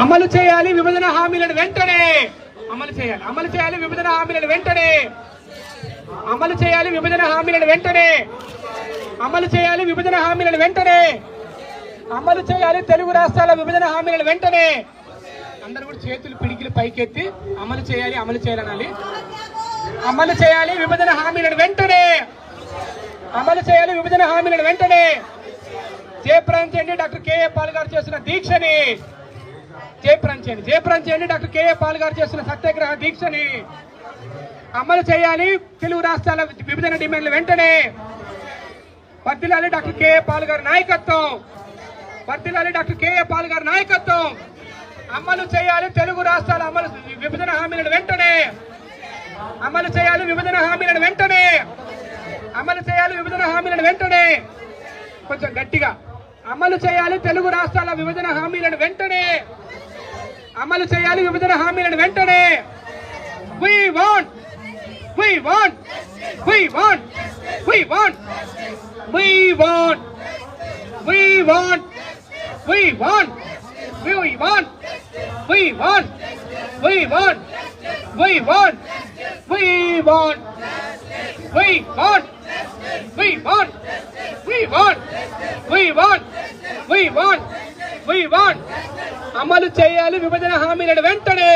అమలు చేయాలి విభజన హామీలను వెంటనే అమలు చేయాలి విభజన హామీలను వెంటనే అమలు చేయాలి విభజన హామీలను వెంటనే అమలు చేయాలి విభజన హామీలను వెంటనే అమలు చేయాలి తెలుగు రాష్ట్రాల విభజన హామీలను వెంటనే అందరూ కూడా చేతులు పిడికిలు పైకెత్తి అమలు చేయాలనాలి అమలు చేయాలి విభజన హామీలను వెంటనే అమలు చేయాలి విభజన హామీలను వెంటనే జయప్రదం చేయండి డాక్టర్ కేఏ పాల్ గారు చేస్తున్న దీక్షని జయప్రదం చేయండి డాక్టర్ కేఏ పాల్ గారు చేస్తున్న సత్యాగ్రహ దీక్షని అమలు చేయాలి తెలుగు రాష్ట్రాల విభజన డిమాండ్లు వెంటనే వర్ధిల్లాలి డాక్టర్ కేఏ పాల్ గారి నాయకత్వం వర్ధిల్లాలి డాక్టర్ కేఏ పాల్ గారి నాయకత్వం అమలు చేయాలి తెలుగు రాష్ట్రాల విభజన హామీలను వెంటనే అమలు చేయాలి విభజన హామీలను వెంటనే అమలు చేయాలి విభజన హామీలను వెంటనే కొంచెం గట్టిగా అమలు చేయాలి తెలుగు రాష్ట్రాల విభజన హామీలను వెంటనే అమలు చేయాలి విభజన హామీలను వెంటనే we want we want we want we want we want we want we want we want we want we want we want we want we want we want we want we want we want we want అమలు చేయాలి విభజన హామీలను వెంటనే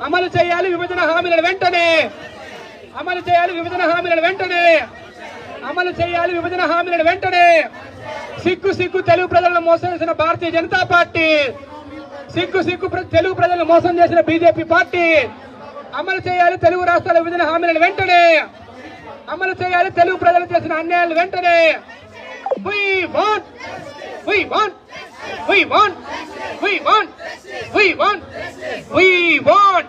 అమలు చేయాలి విభజన హామీలను వెంటనే అమలు చేయాలి విభజన హామీలను వెంటనే అమలు చేయాలి విభజన హామీలను వెంటనే సిగ్గు తెలుగు ప్రజలను మోసం చేసిన భారతీయ జనతా పార్టీ సిగ్గు తెలుగు ప్రజలను మోసం చేసిన బీజేపీ పార్టీ అమలు చేయాలి తెలుగు రాష్ట్రాల విభజన హామీలను వెంటనే అమలు చేయాలి తెలుగు ప్రజలు చేసిన అన్యాయాలను వెంటనే we want we want we want we want we want we want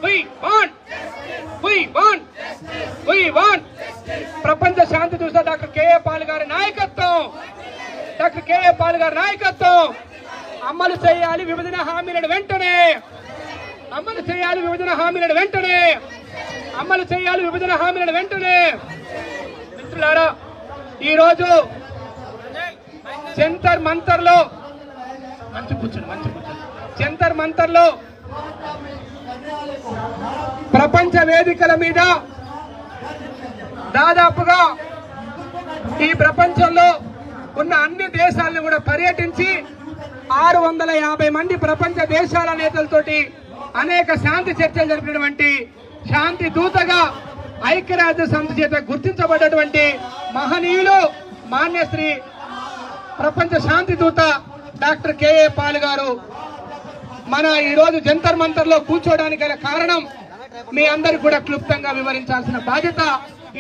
we want we want we want ప్రపంచ శాంతి దూత డాక్టర్ కేఏ పాల్ గారి నాయకత్వం అమలు చేయాలి విభజన హామీలను వెంటనే అమలు చేయాలి విభజన హామీలను వెంటనే అమలు చేయాలి విభజన హామీలను వెంటనే మిత్రులారా ఈరోజు జంతర్ మంతర్లో జంతర్ మంతర్లో ప్రపంచ వేదికల మీద దాదాపుగా ఈ ప్రపంచంలో ఉన్న అన్ని దేశాలను కూడా పర్యటించి 650 మంది ప్రపంచ దేశాల నేతలతోటి అనేక శాంతి చర్చలు జరిపినటువంటి శాంతి దూతగా ఐక్యరాజ్య సమితి చేత గుర్తించబడ్డటువంటి మహనీయులు మాన్యశ్రీ ప్రపంచ శాంతి దూత డాక్టర్ కేఏ పాల్ గారు మన ఈరోజు జంతర్ మంతర్ లో కూర్చోడానికి గల కారణం మీ అందరికి కూడా క్లుప్తంగా వివరించాల్సిన బాధ్యత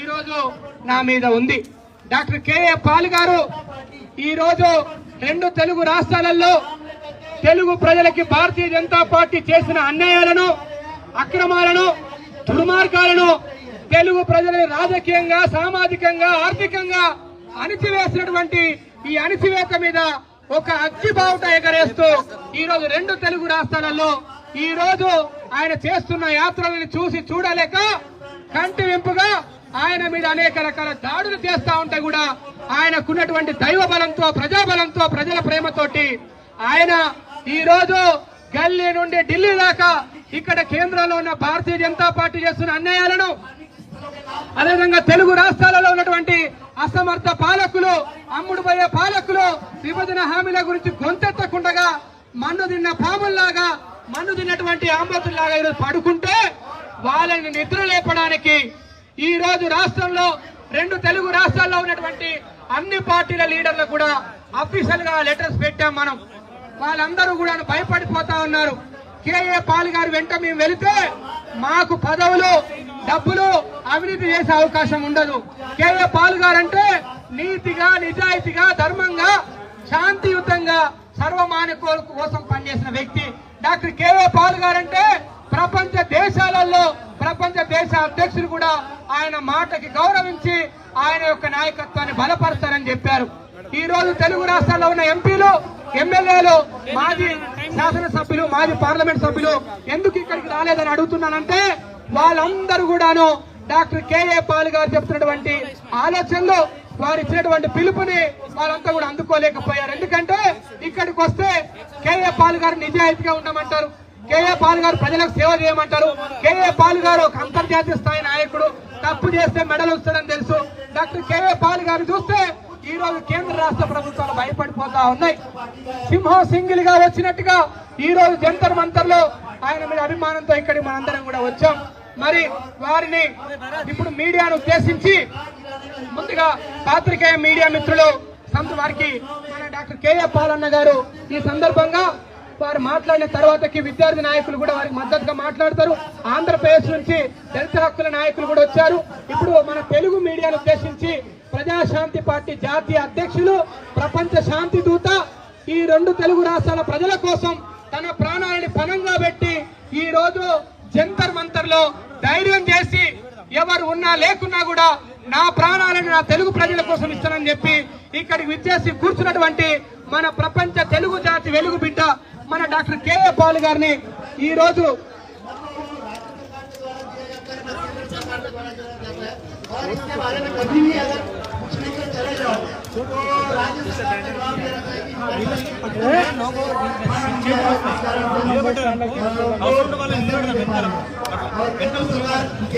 ఈరోజు నా మీద ఉంది. డాక్టర్ కేఏ పాల్ గారు ఈరోజు 2 తెలుగు రాష్ట్రాలలో తెలుగు ప్రజలకి భారతీయ జనతా పార్టీ చేసిన అన్యాయాలను, అక్రమాలను, దుర్మార్గాలను, తెలుగు ప్రజలని రాజకీయంగా, సామాజికంగా, ఆర్థికంగా అణిచివేసినటువంటి ఈ అణిచివేత మీద ఒక అగ్గిబావుట ఎగరేస్తూ ఈరోజు 2 తెలుగు రాష్ట్రాలలో ఈ రోజు ఆయన చేస్తున్న యాత్రలను చూసి చూడలేక కంటి వింపుగా ఆయన మీద అనేక రకాల దాడులు చేస్తా ఉంటే కూడా ఆయనకున్నటువంటి దైవ బలంతో, ప్రజాబలంతో, ప్రజల ప్రేమతోటి ఆయన ఈ రోజు గల్లీ నుండి ఢిల్లీ దాకా ఇక్కడ కేంద్రంలో ఉన్న భారతీయ జనతా పార్టీ చేస్తున్న అన్యాయాలను, అదేవిధంగా తెలుగు రాష్ట్రాలలో ఉన్నటువంటి అసమర్థ పాలకులు, అమ్ముడుపోయే పాలకులు విభజన హామీల గురించి గొంతెత్తకుండగా మన్ను తిన్న పాముల్లాగా, మన్ను తిన్నటువంటి ఆంబతుల్లాగా ఈరోజు పడుకుంటే వాళ్ళని నిద్ర లేపడానికి ఈ రోజు రాష్ట్రంలో 2 తెలుగు రాష్ట్రాల్లో ఉన్నటువంటి అన్ని పార్టీల లీడర్లకు కూడా అఫీషియల్ గా లెటర్స్ పెట్టాం మనం. వాళ్ళందరూ కూడా భయపడిపోతా ఉన్నారు. కేఏ పాల్ గారు వెంట మేము వెళితే మాకు పదవులు, డబ్బులు, అవినీతి చేసే అవకాశం ఉండదు. కేఏ పాల్ గారు అంటే నీతిగా, నిజాయితీగా, ధర్మంగా, శాంతియుతంగా సర్వమానవుల కోసం పనిచేసిన వ్యక్తి. డాక్టర్ కేఏ పాల్ గారంటే ప్రపంచ దేశాలలో ప్రపంచ దేశ అధ్యక్షులు కూడా ఆయన మాటకి గౌరవించి ఆయన యొక్క నాయకత్వాన్ని బలపరుస్తారని చెప్పారు. ఈ రోజు తెలుగు రాష్ట్రాల్లో ఉన్న ఎంపీలు, ఎమ్మెల్యేలు, మాజీ శాసనసభ్యులు, మాజీ పార్లమెంట్ సభ్యులు ఎందుకు ఇక్కడికి రాలేదని అడుగుతున్నానంటే వాళ్ళందరూ కూడాను డాక్టర్ కేఏ పాల్ గారు చెప్తున్నటువంటి ఆలోచనలు వారు ఇచ్చినటువంటి పిలుపుని వాళ్ళంతా కూడా అందుకోలేకపోయారు. ఎందుకంటే ఇక్కడికి వస్తే కేఏ పాల్ గారు నిజాయితీగా ఉండమంటారు, కేఏ పాల్ గారు ప్రజలకు సేవ చేయమంటారు, కేఏ పాల్ గారు ఒక అంతర్జాతీయ స్థాయి నాయకుడు, తప్పు చేస్తే మెడల్ వస్తాడని తెలుసు. డాక్టర్ కేఏ పాల్ గారు చూస్తే ఈ రోజు కేంద్ర రాష్ట్ర ప్రభుత్వాలు భయపడిపోతా ఉన్నాయి. సింహం సింగిల్ గా వచ్చినట్టుగా ఈ రోజు జంతర్ మంతర్ లో ఆయన మీద అభిమానంతో ఇక్కడికి మనందరం కూడా వచ్చాం. మరి వారిని ఇప్పుడు మీడియాను ఉద్దేశించి ముందుగా పాత్రికేయ మీడియా మిత్రులు వారికి మన డాక్టర్ కేఏ పాల్ అన్న గారు ఈ సందర్భంగా వారు మాట్లాడిన తర్వాతకి విద్యార్థి నాయకులు కూడా వారికి మద్దతుగా మాట్లాడతారు. ఆంధ్రప్రదేశ్ నుంచి దళిత హక్కుల నాయకులు కూడా వచ్చారు. ఇప్పుడు మన తెలుగు మీడియాను ఉద్దేశించి ప్రజాశాంతి పార్టీ జాతీయ అధ్యక్షులు, ప్రపంచ శాంతి దూత, ఈ 2 తెలుగు రాష్ట్రాల ప్రజల కోసం తన ప్రాణాలని పణంగా పెట్టి ఈ రోజు జంతర్ మంతర్ లో ధైర్యం చేసి ఎవరు ఉన్నా లేకున్నా కూడా నా ప్రాణాలను నా తెలుగు ప్రజల కోసం ఇస్తానని చెప్పి ఇక్కడికి విచ్చేసి కూర్చున్నటువంటి మన ప్రపంచ తెలుగు జాతి వెలుగు బిడ్డ మన డాక్టర్ కేఏ పాల్ గారిని ఈ రోజు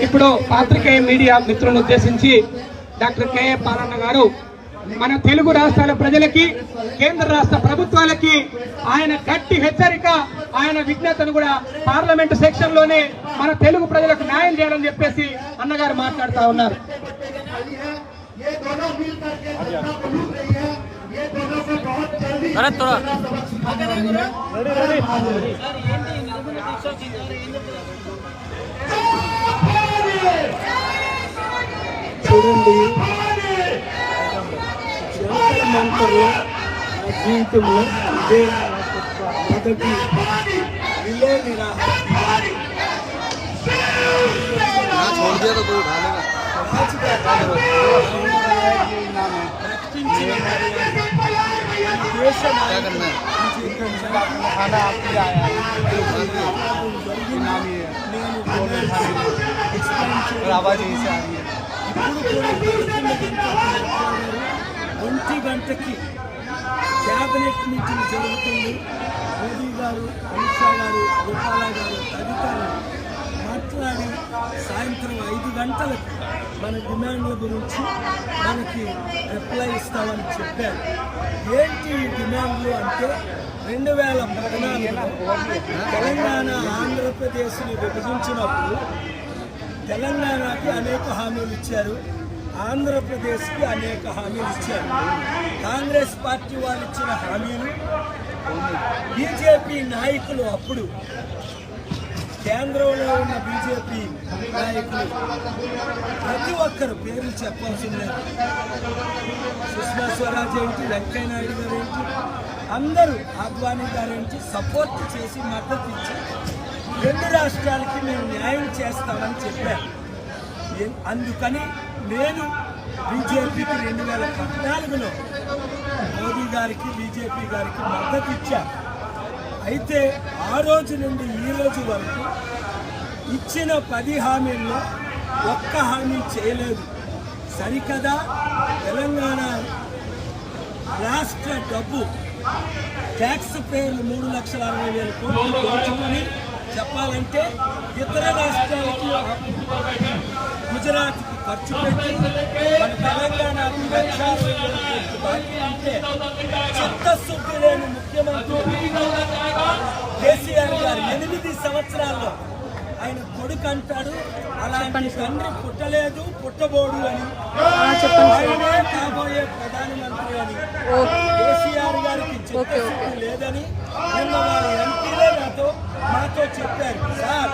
ఇప్పుడు పాత్రికేయ మీడియా మిత్రులను ఉద్దేశించి డాక్టర్ కేఏ పాల్ అన్న గారు మన తెలుగు రాష్ట్రాల ప్రజలకి, కేంద్ర రాష్ట్ర ప్రభుత్వాలకి ఆయన గట్టి హెచ్చరిక, ఆయన విజ్ఞతను కూడా పార్లమెంట్ సెక్షన్ లోనే మన తెలుగు ప్రజలకు న్యాయం చేయాలని చెప్పేసి అన్నగారు మాట్లాడుతూ ఉన్నారు. చూడండి, మంత్రులు జీవితంలో ఇదే మొదటి విలే నిరాహార ఒంటి గంటకి క్యాబినెట్ మీటింగ్ జరుగుతుంది. మోదీ గారు, అమిత్ షా గారు, గోపాల గారు తదితరులు మాట్లాడి సాయంత్రం 5 గంటలకు మన డిమాండ్ల గురించి మనకి రిప్లై ఇస్తామని చెప్పారు. ఏంటి డిమాండ్లు అంటే 2014లో తెలంగాణ ఆంధ్రప్రదేశ్ని విభజించినప్పుడు తెలంగాణకి అనేక హామీలు ఇచ్చారు, ఆంధ్రప్రదేశ్కి అనేక హామీలు ఇచ్చారు. కాంగ్రెస్ పార్టీ వాళ్ళు ఇచ్చిన హామీలు బీజేపీ నాయకులు, అప్పుడు కేంద్రంలో ఉన్న బీజేపీ నాయకులు ప్రతి ఒక్కరు పేర్లు చెప్పాల్సిందే, సుష్మా స్వరాజ్ ఏంటి, వెంకయ్య నాయుడు గారు ఏంటి, అందరూ ఆద్వానీ గారు ఏంటి సపోర్ట్ చేసి మద్దతు ఇచ్చి 2 రాష్ట్రాలకి మేము న్యాయం చేస్తామని చెప్పారు. అందుకని నేను బీజేపీకి 2014లో మోదీ గారికి, బీజేపీ గారికి మద్దతు ఇచ్చాను. అయితే ఆ రోజు నుండి ఈ రోజు వరకు ఇచ్చిన 10 హామీల్లో ఒక్క హామీ చేయలేదు. సరికదా తెలంగాణ రాష్ట్ర డబ్బు ట్యాక్స్ పేర్లు 3,60,000 కోట్లు దోచుకొని చెప్పాలంటే ఇతర రాష్ట్రాలకి, గుజరాత్కి ఖర్చు పెట్టి మన తెలంగాణకు బాకీ ఉంటే చిత్తశుద్ధి లేని ముఖ్యమంత్రి కేసీఆర్ గారు 8 సంవత్సరాల్లో ఆయన కొడుకు అంటాడు అలాంటి తండ్రి పుట్టలేదు, పుట్టబోడు అని, ఆయనే కాబోయే ప్రధానమంత్రి అని కేసీఆర్ గారికి చిత్తశుద్ధి లేదని నిన్న వారి ఎంపీలే మాతో చెప్పారు. సార్,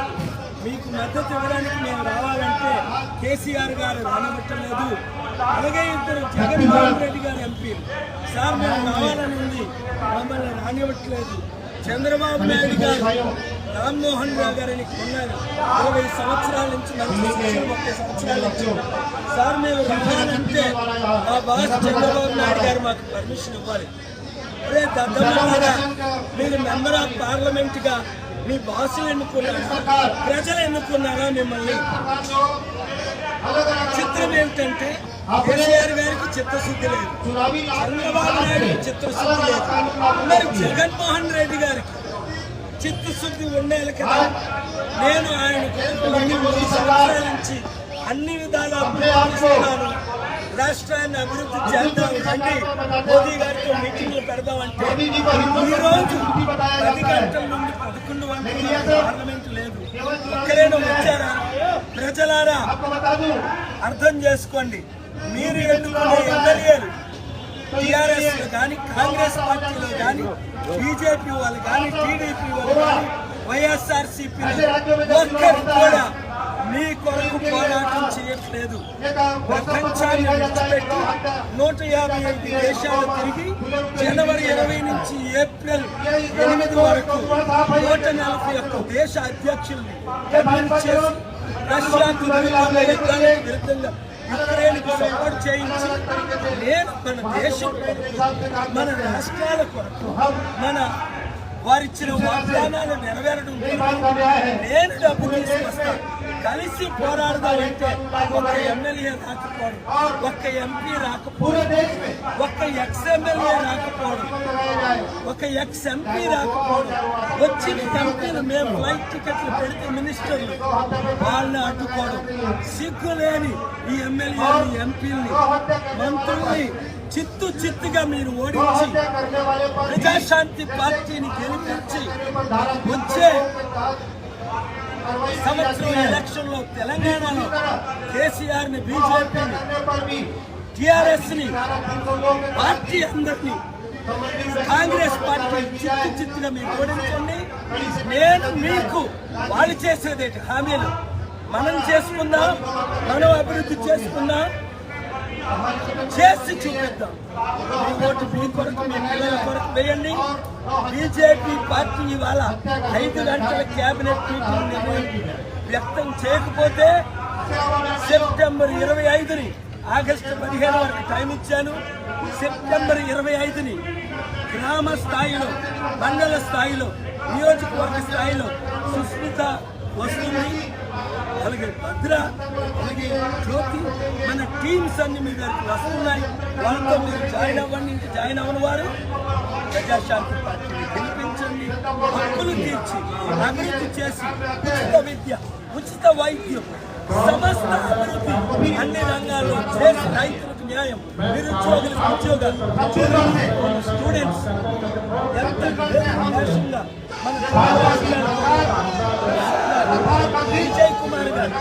మీకు మద్దతు ఇవ్వడానికి మేము రావాలంటే కేసీఆర్ గారు రానివ్వట్లేదు. అలాగే 2 జగన్మోహన్ రెడ్డి గారు ఎంపీలు, సార్ మేము రావాలని ఉంది, మమ్మల్ని రానివ్వట్లేదు. చంద్రబాబు నాయుడు గారు, రామ్మోహన్ రావు గారిని కొన్నారు 20 సంవత్సరాల నుంచి, 30 సంవత్సరాల నుంచి, సార్ మేము రావాలంటే మా బాస్ చంద్రబాబు నాయుడు గారు మాకు పర్మిషన్ ఇవ్వాలి. అదే దద్దమ్మలారా, మీరు మెంబర్ ఆఫ్ పార్లమెంట్ గా మీ బాసులు ఎన్నుకున్నారా, ప్రజలు ఎన్నుకున్నారా మిమ్మల్ని? చిత్రం ఏమిటంటే కేసీఆర్ గారికి చిత్తశుద్ధి లేదు, చంద్రబాబు నాయుడు చిత్తశుద్ధి లేదు, మరి జగన్మోహన్ రెడ్డి గారికి చిత్తశుద్ధి ఉండాలి కదా. నేను ఆయన 3 సంవత్సరాల నుంచి అన్ని విధాలా ప్రయత్నిస్తున్నాను, రాష్ట్రాన్ని అభివృద్ధి చేద్దాం, రండి మోదీ గారితో మీటింగ్లు పెడదామంటే ఈరోజు 10 గంటల నుండి 11 గంటల పార్లమెంట్ లేదు. ఒక్కరేనా వచ్చారా? ప్రజలారా అర్థం చేసుకోండి. మీరు ఎన్నుకునే ఎమ్మెల్యేలు టీఆర్ఎస్ లో కానీ, కాంగ్రెస్ పార్టీలో కానీ, బీజేపీ వాళ్ళు కానీ, టీడీపీ వాళ్ళు కానీ, వైఎస్ఆర్సీపీ ఒక్కరు కూడా మీ కొరకు పోరాటం చేయట్లేదు. ప్రపంచాన్ని విడిచిపెట్టి 155 దేశాలు తిరిగి జనవరి 20 నుంచి ఏప్రిల్ 8 వరకు 141 దేశ అధ్యక్షుల్ని రష్యాకు విరుద్ధంగా యుక్రెయిన్కు సపోర్ట్ చేయించి నేను మన దేశం మన రాష్ట్రాల కొరకు మన వారిచ్చిన వాగ్దానాలు నెరవేరడం నేను డబ్బు తీసుకొస్తాను. కలిసి పోరాడదామంటే ఒక ఎమ్మెల్యే రాకపోవడం, ఒక్క ఎంపీ రాకపోవడం, ఒక్క ఎక్స్ఎమ్మెల్యే రాకపోవడం, ఒక ఎక్స్ ఎంపీ రాకపోవడం, వచ్చిన ఎంపీలు మేము ఫ్లైట్ టికెట్లు పెడితే మినిస్టర్లు వాళ్ళని అడ్డుకోవడం, సిగ్గులేని ఈ ఎమ్మెల్యేని, ఎంపీల్ని, మంత్రుల్ని చిత్తుగా మీరు ఓడించి ప్రజాశాంతి పార్టీని గెలిపించి వచ్చే సంవత్సరం ఎలక్షన్ లో తెలంగాణలో కేసీఆర్ ని, బీజేపీని, టిఆర్ఎస్ ని, పార్టీ అందరినీ, కాంగ్రెస్ పార్టీ చిత్తుగా మీరు ఓడించండి. నేను మీకు వాళ్ళు చేసేది హామీలు మనం చేసుకుందాం, మనం అభివృద్ధి చేసుకుందాం, చేసి చూపిద్దాం. మీ ఓటు మీ కొరకు, మీ పిల్లల కొరకు వేయండి. బీజేపీ పార్టీ ఇవాళ 5 గంటల కేబినెట్ మీటింగ్ నిర్ణయం వ్యక్తం చేయకపోతే సెప్టెంబర్ 25ని, ఆగస్టు 15 వరకు టైం ఇచ్చాను. సెప్టెంబర్ 25ని గ్రామ స్థాయిలో, మండల స్థాయిలో, నియోజకవర్గ స్థాయిలో సుస్మిత వస్తుంది, అలాగే భద్ర, అలాగే జ్యోతి, మన టీమ్స్ అన్ని మీ దగ్గరికి వస్తున్నాయి. వాళ్ళతో మీరు జాయిన్ అవ్వండి. ఇంక జాయిన్ అవ్వని వారు ప్రజాశాంతి పార్టీని గెలిపించండి. హక్కులు తీర్చి అభివృద్ధి చేసి ఉచిత విద్య, ఉచిత వైద్యం, సమస్త అభివృద్ధి అన్ని రంగాల్లో చేసి రైతులకు న్యాయం, నిరుద్యోగులకు ఉద్యోగాలు, స్టూడెంట్స్ ఎంత దేశంగా మన విజయ్ కుమార్ గారు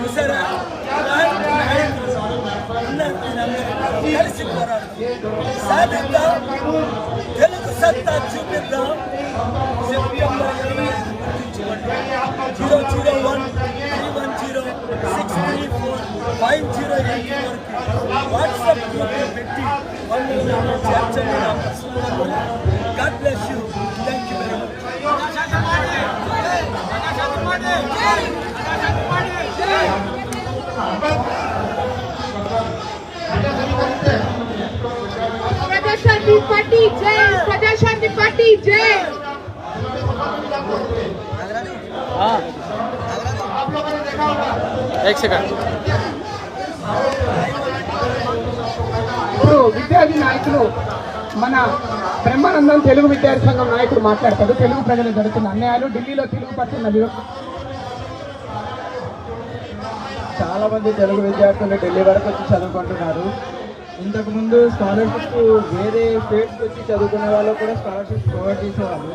చూసారా? కలిసి పోరాడు సాధిద్దాం, తెలుగు సత్తా చూపిద్దాం. సెప్టెంబర్ 001-310-634-5084 వాట్సాప్ గ్రూప్లో పెట్టి చేర్చండి. God bless you. Thank you very much. Praja Shanti Party जय, प्रजाशांति पार्टी जय। एक सेकंड. ఇప్పుడు విద్యార్థి నాయకులు మన బ్రహ్మానందం తెలుగు విద్యార్థి సంఘం నాయకుడు మాట్లాడతాడు. తెలుగు ప్రజలు జరుగుతున్న అన్యాయాలు, ఢిల్లీలో తెలుగు పడుతున్నది. చాలా మంది తెలుగు విద్యార్థులు ఢిల్లీ వరకు వచ్చి చదువుకుంటున్నారు. ఇంతకుముందు స్కాలర్షిప్ వేరే స్టేట్స్కి వచ్చి చదువుకునే వాళ్ళు కూడా స్కాలర్షిప్ ప్రొవైడ్ చేసేవాళ్ళు.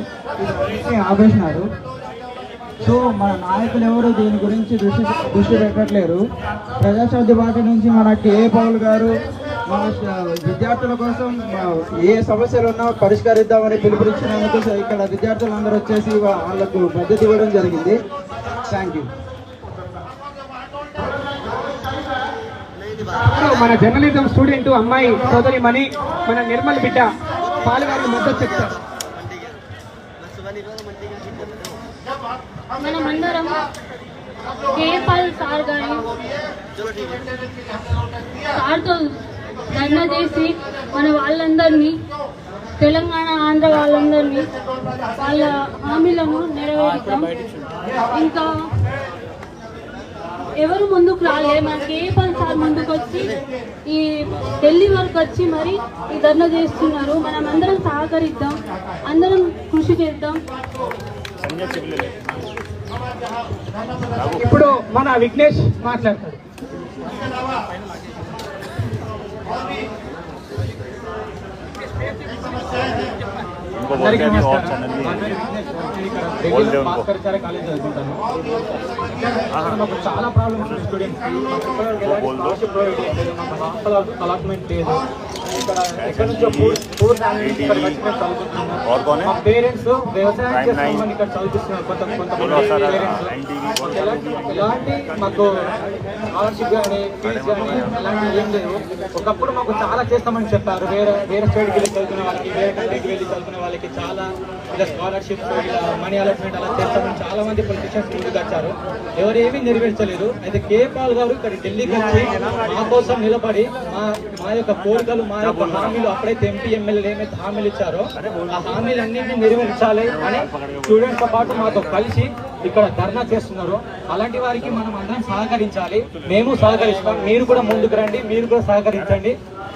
ఇది ఆపేసినారు. సో మన నాయకులు ఎవరు దీని గురించి దృష్టి పెట్టట్లేరు. ప్రజాశాంతి పార్టీ నుంచి మన కేఏ పౌల్ గారు మన విద్యార్థుల కోసం ఏ సమస్యలు ఉన్నా పరిష్కరిద్దామని పిలుపునిచ్చినందుకు ఇక్కడ విద్యార్థులందరూ వచ్చేసి వాళ్ళకు మద్దతు ఇవ్వడం జరిగింది. Thank you. మన జర్నలిజం స్టూడెంట్ అమ్మాయి సోదరి మణి, మన నిర్మల్ బిడ్డ పాలుగారి మద్దతు చెప్తారు. మనమందరం కేపాల్ సార్ గారి సార్తో ధర్నా చేసి మన వాళ్ళందరినీ, తెలంగాణ ఆంధ్ర వాళ్ళందరినీ వాళ్ళ హామీలను నెరవేరుతాం. ఇంకా ఎవరు ముందుకు రాలే. మనకి ఏ 10 సార్లు ముందుకు వచ్చి ఈ ఢిల్లీ వరకు వచ్చి మరి ఈ ధర్నా చేస్తున్నారు. మనం అందరం సహకరిద్దాం, అందరం కృషి చేద్దాం. ఇప్పుడు మన విఘ్నేష్ మాట్లాడతాడు. అందరికీ నమస్కారం. నా పేరు విఘ్నేష్. నేను ఇక్కడ ఢిల్లీలో భాస్కరాచార్య కాలేజ్ చదువుకుంటాను. మాకు చాలా ప్రాబ్లమ్స్ ఉన్నాయి స్టూడెంట్స్కి. మాకు ఎలాంటి స్కాలర్షిప్ ప్రొవైడ్ చేయలేదు, మాకు హాస్టల్ అలాట్మెంట్ లేదు. ఇక్కడ ఎక్కడి నుంచో పూర్ ఫ్యామిలీస్ ఇక్కడికి వచ్చి మేము చదువుకుంటున్నాం. మా పేరెంట్స్ వ్యవసాయం చేస్తున్నామని ఇక్కడ చదివిస్తున్నారు. కొంతమంది పేరెంట్స్ ఎలాంటి మాకు స్కాలర్షిప్ కానీ ఫీజు కానీ అలాంటివి ఏం లేదు. ఒకప్పుడు మాకు చాలా చేస్తామని చెప్పారు. వేరే స్టేట్కి వెళ్ళి చదువుకునే వాళ్ళకి, వేరే కంట్రీకి వెళ్ళి చదువుకునే వాళ్ళకి చాలా ఇలా స్కాలర్షిప్స్, ఇలా మనీ అలాట్మెంట్ అలా చేస్తామని చాలా మంది పొలిటీషియన్స్ ముందుకు వచ్చారు. ఎవరేమీ నెరవేర్చలేదు. అయితే కేపాల్ గారు ఇక్కడ ఢిల్లీకి వచ్చి మా కోసం నిలబడి మా యొక్క కోరికలు, మా యొక్క హామీలు, అప్పుడైతే ఎంపీ ఎమ్మెల్యేలు ఏమైతే హామీలు ఇచ్చారో ఆ హామీలన్నింటినీ నెరవేర్చాలి అని స్టూడెంట్స్తో పాటు మాతో కలిసి ఇక్కడ ధర్నా చేస్తున్నారు. అలాంటి వారికి మనం అందరం సహకరించాలి. మేము సహకరిస్తాం, మీరు కూడా ముందుకు రండి, మీరు కూడా సహకరించండి.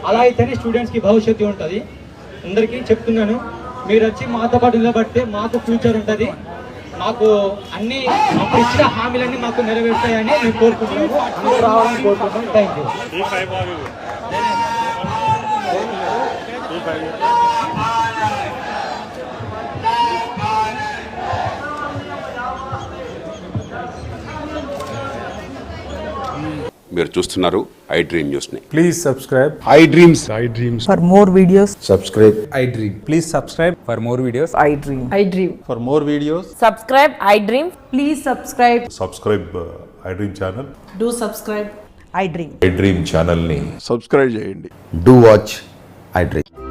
అలా అయితేనే స్టూడెంట్స్కి భవిష్యత్తు ఉంటుంది. అందరికీ చెప్తున్నాను, మీరు వచ్చి మాతో పాటు నిలబడితే మాకు ఫ్యూచర్ ఉంటుంది. మాకు అన్ని మాకు ఇచ్చిన హామీలన్నీ మాకు నెరవేరుతాయని మేము కోరుకుంటున్నాము. అందరూ రావాలని కోరుకుంటున్నాం. Thank you. మీరు చూస్తున్నారు ఐ డ్రీమ్ న్యూస్ ని. Please subscribe I dreams For more videos, subscribe I Dream. Please subscribe for more videos. I dream. For more videos Subscribe, I dream. Please subscribe. Subscribe I dream channel. Do subscribe. I dream. I dream ఛానల్ని subscribe చేయండి. Do watch I dream.